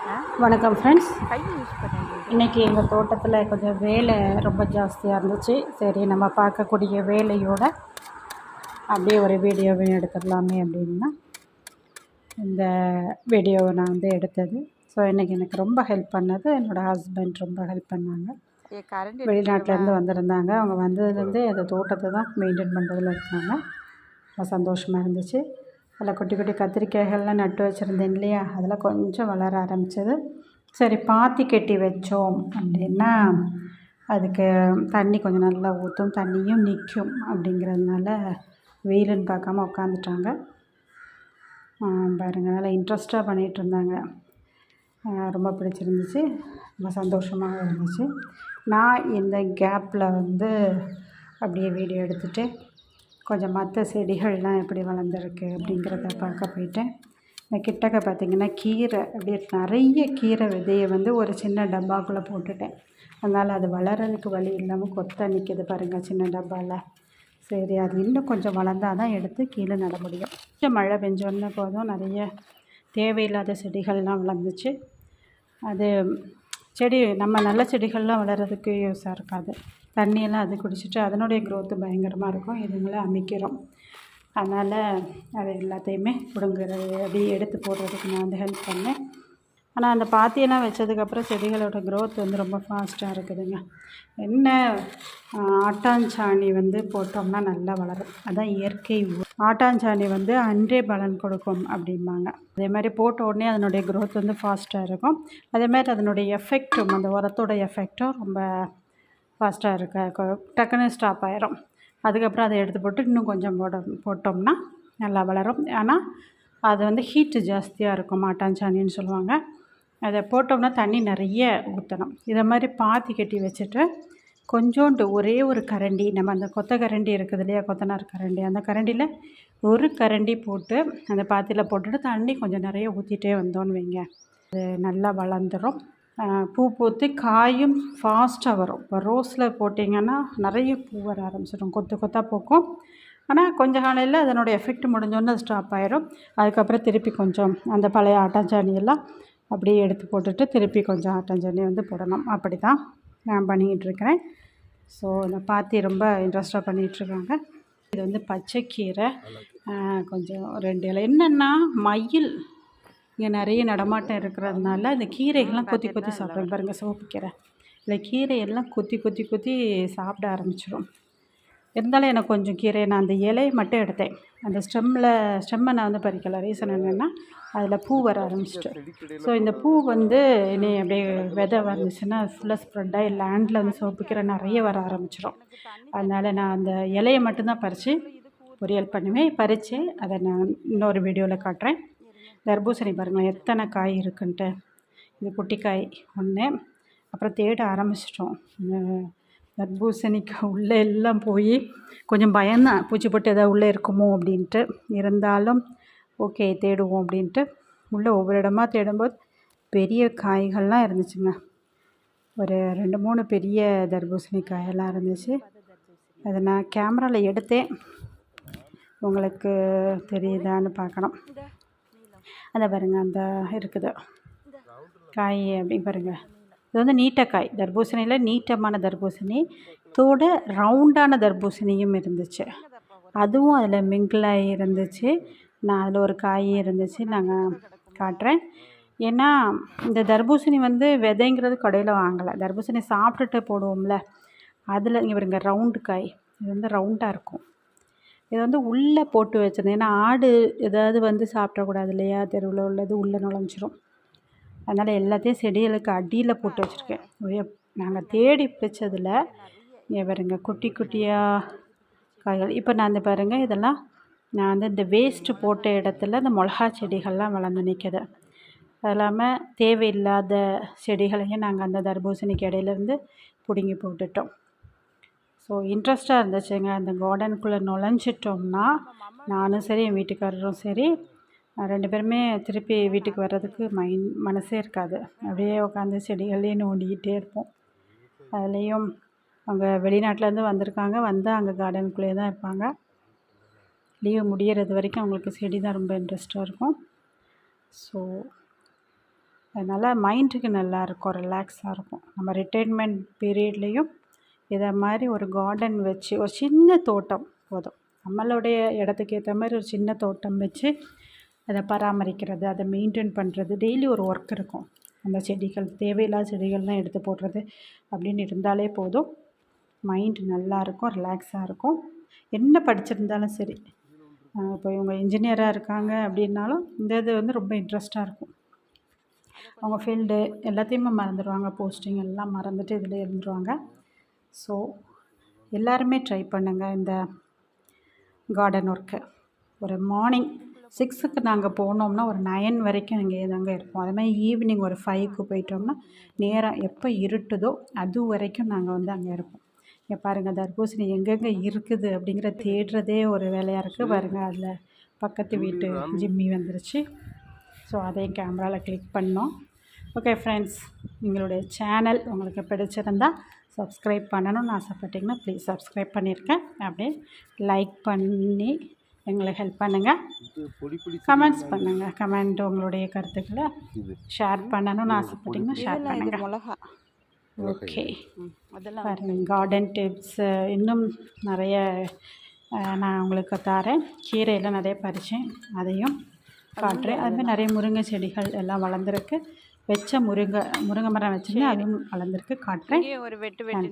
வணக்கம் ஃப்ரெண்ட்ஸ். இன்றைக்கி எங்கள் தோட்டத்தில் கொஞ்சம் வேலை ரொம்ப ஜாஸ்தியாக இருந்துச்சு. சரி, நம்ம பார்க்கக்கூடிய வேலையோடு அப்படியே ஒரு வீடியோவை எடுத்துடலாமே அப்படின்னா இந்த வீடியோவை நான் எடுத்தது. ஸோ இன்றைக்கி எனக்கு ரொம்ப ஹெல்ப் பண்ணது என்னோடய ஹஸ்பண்ட் ரொம்ப ஹெல்ப் பண்ணாங்க. வெளிநாட்டிலேருந்து வந்திருந்தாங்க. அவங்க வந்ததுலேருந்து அந்த தோட்டத்தை தான் மெயின்டைன் பண்ணுறதுல இருக்காங்க. ரொம்ப சந்தோஷமாக இருந்துச்சு. அதில் குட்டி குட்டி கத்திரிக்காய்கள்லாம் நட்டு வச்சுருந்தேன் இல்லையா, அதில் கொஞ்சம் வளர ஆரம்பித்தது. சரி, பாத்தி கட்டி வச்சோம் அப்படின்னா அதுக்கு தண்ணி கொஞ்சம் நல்லா ஊற்றும், தண்ணியும் நிற்கும் அப்படிங்கிறதுனால வெயிலுன்னு பார்க்காம உட்காந்துட்டாங்க. பாருங்கள், நல்லா இன்ட்ரெஸ்ட்டாக பண்ணிகிட்ருந்தாங்க. ரொம்ப பிடிச்சிருந்துச்சு, ரொம்ப சந்தோஷமாக இருந்துச்சு. நான் இந்த கேப்பில் அப்படியே வீடியோ எடுத்துகிட்டு கொஞ்சம் மற்ற செடிகள்லாம் எப்படி வளர்ந்துருக்கு அப்படிங்கிறத பார்க்க போயிட்டேன். இந்த கிட்டக்க பார்த்திங்கன்னா கீரை, அப்படியே நிறைய கீரை விதையை ஒரு சின்ன டப்பாக்குள்ளே போட்டுட்டேன். அதனால் அது வளர்கிறதுக்கு வழி இல்லாமல் கொத்த நிற்கிது பாருங்கள் சின்ன டப்பாவில். சரி, அது இன்னும் கொஞ்சம் வளர்ந்தால் தான் எடுத்து கீழே நட முடியும். கொஞ்சம் மழை பெஞ்சோன்னே போதும் நிறைய தேவையில்லாத செடிகள்லாம் வளர்ந்துச்சு. அது செடி நம்ம நல்ல செடிகள்லாம் வளர்கிறதுக்கு யூஸாக இருக்காது. தண்ணியெல்லாம் அது குடிச்சிட்டு அதனுடைய க்ரோத்து பயங்கரமாக இருக்கும். இதுங்களை அமைக்கிறோம். அதனால் அது எல்லாத்தையுமே பிடுங்குறது அப்படியே எடுத்து போடுறதுக்கு நான் ஹெல்ப் பண்ணேன். ஆனால் அந்த பாத்தியெல்லாம் வச்சதுக்கப்புறம் செடிகளோட க்ரோத் ரொம்ப ஃபாஸ்ட்டாக இருக்குதுங்க. என்ன ஆட்டாஞ்சாணி போட்டோம்னா நல்லா வளரும். அதுதான் இயற்கை. ஆட்டாஞ்சாணி அன்றே பலன் கொடுக்கும் அப்படிம்பாங்க. அதே மாதிரி போட்ட உடனே அதனுடைய க்ரோத் ஃபாஸ்ட்டாக இருக்கும். அதே மாதிரி அதனுடைய எஃபெக்டும், அந்த உரத்தோட எஃபெக்டும் ரொம்ப ஃபாஸ்ட்டாக இருக்க டக்குன்னு ஸ்டாப் ஆயிரும். அதுக்கப்புறம் அதை எடுத்து போட்டு இன்னும் கொஞ்சம் போட்டோம்னா நல்லா வளரும். ஆனால் அது ஹீட்டு ஜாஸ்தியாக இருக்கும், மாட்டாஞ்சாணின்னு சொல்லுவாங்க. அதை போட்டோம்னா தண்ணி நிறைய ஊற்றணும். இதை மாதிரி பாத்தி கட்டி வச்சுட்டு கொஞ்சோண்டு ஒரே ஒரு கரண்டி, நம்ம அந்த கொத்த கரண்டி இருக்குது இல்லையா, கொத்தனார் கரண்டி, அந்த கரண்டியில் ஒரு கரண்டி போட்டு அந்த பாத்தியில் போட்டுட்டு தண்ணி கொஞ்சம் நிறைய ஊற்றிட்டே வந்தோன்னு வைங்க, அது நல்லா வளர்ந்துடும். பூ பூத்து காயும் ஃபாஸ்ட்டாக வரும். இப்போ ரோஸில் போட்டிங்கன்னா நிறைய பூ வர ஆரம்பிச்சிடும், கொத்து கொத்தாக பூக்கும். ஆனால் கொஞ்சம் காலையில் அதனோட எஃபெக்ட் முடிஞ்சோன்னு அது ஸ்டாப் ஆயிரும். அதுக்கப்புறம் திருப்பி கொஞ்சம் அந்த பழைய ஆட்டாஞ்சாணியெல்லாம் அப்படியே எடுத்து போட்டுட்டு திருப்பி கொஞ்சம் ஆட்டாஞ்சாணி போடணும். அப்படி தான் நான் பண்ணிக்கிட்டுருக்கிறேன். ஸோ இந்த பாத்தி ரொம்ப இன்ட்ரெஸ்ட்டாக பண்ணிகிட்ருக்காங்க. இது பச்சைக்கீரை, கொஞ்சம் 2 இலை. என்னென்னா மயில் இங்கே நிறைய நடமாட்டம் இருக்கிறதுனால இந்த கீரைகள்லாம் கொத்தி கொத்தி சாப்பிடுங்க பாருங்கள். சிவப்பு கீரை, இல்லை கீரையெல்லாம் கொத்தி கொத்தி கொத்தி சாப்பிட ஆரம்பிச்சிடும். இருந்தாலும் எனக்கு கொஞ்சம் கீரையை நான் அந்த இலையை மட்டும் எடுத்தேன். அந்த ஸ்டெம்மை நான் பறிக்கலை. ரீசன் என்னென்னா அதில் பூ வர ஆரம்பிச்சிட்டு. ஸோ இந்த பூ இனி அப்படியே விதை வந்துச்சுன்னா ஃபுல்லாக ஸ்ப்ரெட்டாக லேண்டில் சிவப்பு கீரை நிறைய வர ஆரம்பிச்சிடும். அதனால் நான் அந்த இலையை மட்டும்தான் பறித்து பொரியல் பண்ணுவேன். பறித்து அதை நான் இன்னொரு வீடியோவில் காட்டுறேன். தர்பூசணி பாருங்கள் எத்தனை காய் இருக்குன்ட்டு. இது குட்டிக்காய் ஒன்று. அப்புறம் தேட ஆரம்பிச்சிட்டோம். தர்பூசணிக்கு உள்ளே எல்லாம் போய் கொஞ்சம் பயந்தான், பூச்சி போட்டு எதாவது உள்ளே இருக்குமோ அப்படின்ட்டு. இருந்தாலும் ஓகே தேடுவோம் அப்படின்ட்டு உள்ளே ஒவ்வொரு இடமா தேடும்போது பெரிய காய்கள்லாம் இருந்துச்சுங்க. ஒரு 2-3 பெரிய தர்பூசணி காயெல்லாம் இருந்துச்சு. அதை நான் கேமராவில் எடுத்தேன், உங்களுக்கு தெரியுதான்னு பார்க்கணும். அதை பாருங்கள், அந்த இருக்குது காய் அப்படி பாருங்கள். இது நீட்டக்காய் தர்பூசணியில் நீட்டமான தர்பூசணி தோட ரவுண்டான தர்பூசணியும் இருந்துச்சு. அதுவும் அதில் மிங்கிளாகி இருந்துச்சு. நான் அதில் ஒரு காய் இருந்துச்சு, நாங்கள் காட்டுறேன். ஏன்னா இந்த தர்பூசணி விதைங்கிறது கடையில் வாங்கலை. தர்பூசணி சாப்பிட்டுட்டு போடுவோம்ல, அதில் இங்கே பாருங்க ரவுண்டு காய். இது ரவுண்டாக இருக்கும். இது உள்ளே போட்டு வச்சுருந்தேன். ஏன்னா ஆடு ஏதாவது சாப்பிடக்கூடாது இல்லையா, தெருவில் உள்ளது உள்ளே நுழைஞ்சிரும். அதனால் எல்லாத்தையும் செடிகளுக்கு அடியில் போட்டு வச்சுருக்கேன். நாங்கள் தேடி பிடிச்சதில் இங்கே பாருங்க குட்டி குட்டியாக காய்கள். இப்போ நான் பாருங்கள், இதெல்லாம் நான் இந்த வேஸ்ட்டு போட்ட இடத்துல இந்த மிளகா செடிகள்லாம் வளர்ந்து நிற்கிது. அது இல்லாமல் தேவையில்லாத செடிகளையும் நாங்கள் அந்த தர்பூசணிக்கு இடையிலேருந்து பிடுங்கி போட்டுட்டோம். ஸோ இன்ட்ரெஸ்ட்டாக இருந்துச்சுங்க. அந்த கார்டனுக்குள்ளே நுழைஞ்சிட்டோம்னா நானும் சரி என் வீட்டுக்காரரும் சரி 2 பேருமே திருப்பி வீட்டுக்கு வர்றதுக்கு மனசே இருக்காது. அப்படியே உட்காந்து செடிகள்லேயே நோண்டிக்கிட்டே இருப்போம். அதுலேயும் அவங்க வெளிநாட்டிலேருந்து வந்திருக்காங்க, அங்கே கார்டனுக்குள்ளேயே தான் இருப்பாங்க. லீவு முடிகிறது வரைக்கும் அவங்களுக்கு செடி தான் ரொம்ப இன்ட்ரெஸ்ட்டாக இருக்கும். ஸோ அதனால் மைண்டுக்கு நல்லாயிருக்கும், ரிலாக்ஸாக இருக்கும். நம்ம ரிட்டைர்மெண்ட் பீரியட்லேயும் இதை மாதிரி ஒரு கார்டன் வச்சு ஒரு சின்ன தோட்டம் போதும். நம்மளுடைய இடத்துக்கு ஏற்ற மாதிரி ஒரு சின்ன தோட்டம் வச்சு அதை பராமரிக்கிறது, அதை மெயின்டைன் பண்ணுறது, டெய்லி ஒரு ஒர்க் இருக்கும். அந்த செடிகள் தேவையில்லாத செடிகள்லாம் எடுத்து போடுறது அப்படின்னு இருந்தாலே போதும். மைண்டு நல்லாயிருக்கும், ரிலாக்ஸாக இருக்கும். என்ன படிச்சிருந்தாலும் சரி, இப்போ இவங்க இன்ஜினியராக இருக்காங்க அப்படின்னாலும் இந்த இது வந்து ரொம்ப இன்ட்ரெஸ்ட்டாக இருக்கும். அவங்க ஃபீல்டு எல்லாத்தையுமே மறந்துடுவாங்க, போஸ்டிங் எல்லாம் மறந்துட்டு இதில் இருந்துருவாங்க. ஸோ எல்லாருமே ட்ரை பண்ணுங்கள் இந்த கார்டன் ஒர்க்கு. ஒரு மார்னிங் 6க்கு நாங்கள் போனோம்னா ஒரு 9 வரைக்கும் அங்கே தாங்க இருப்போம். அதே மாதிரி ஈவினிங் ஒரு 5க்கு போயிட்டோம்னா நேரம் எப்போ இருட்டுதோ அது வரைக்கும் நாங்கள் வந்து அங்கே இருப்போம். இங்கே பாருங்கள், தர்பூசணி எங்கெங்கே இருக்குது அப்படிங்கிற தேடுறதே ஒரு வேலையாக இருக்குது பாருங்கள். அதில் பக்கத்து வீட்டு ஜிம்மி வந்துருச்சு. ஸோ அதையும் கேமராவில் கிளிக் பண்ணோம். ஓகே ஃப்ரெண்ட்ஸ், எங்களுடைய சேனல் உங்களுக்கு பிடிச்சிருந்தா சப்ஸ்கிரைப் பண்ணணும்னு ஆசைப்பட்டிங்கன்னா ப்ளீஸ் சப்ஸ்கிரைப் பண்ணியிருக்கேன். அப்படியே லைக் பண்ணி எங்களுக்கு ஹெல்ப் பண்ணுங்கள். கமெண்ட்ஸ் பண்ணுங்கள். கமெண்ட் உங்களுடைய கருத்துக்களை ஷேர் பண்ணணும்னு ஆசைப்பட்டிங்கன்னா ஷேர் பண்ணுங்கள். மிளகா ஓகே, பாருங்கள் கார்டன் டிப்ஸு இன்னும் நிறைய நான் உங்களுக்கு தரேன். கீரையெல்லாம் நிறைய பறித்தேன், அதையும் காட்டுறேன். அதுமாதிரி நிறைய முருங்கை செடிகள் எல்லாம் வளர்ந்துருக்கு. வச்ச முருங்கை மரம் வச்சுருந்தேன், அதுவும் வளர்ந்துருக்கு, காட்டுறேன். ஒரு வெட்டு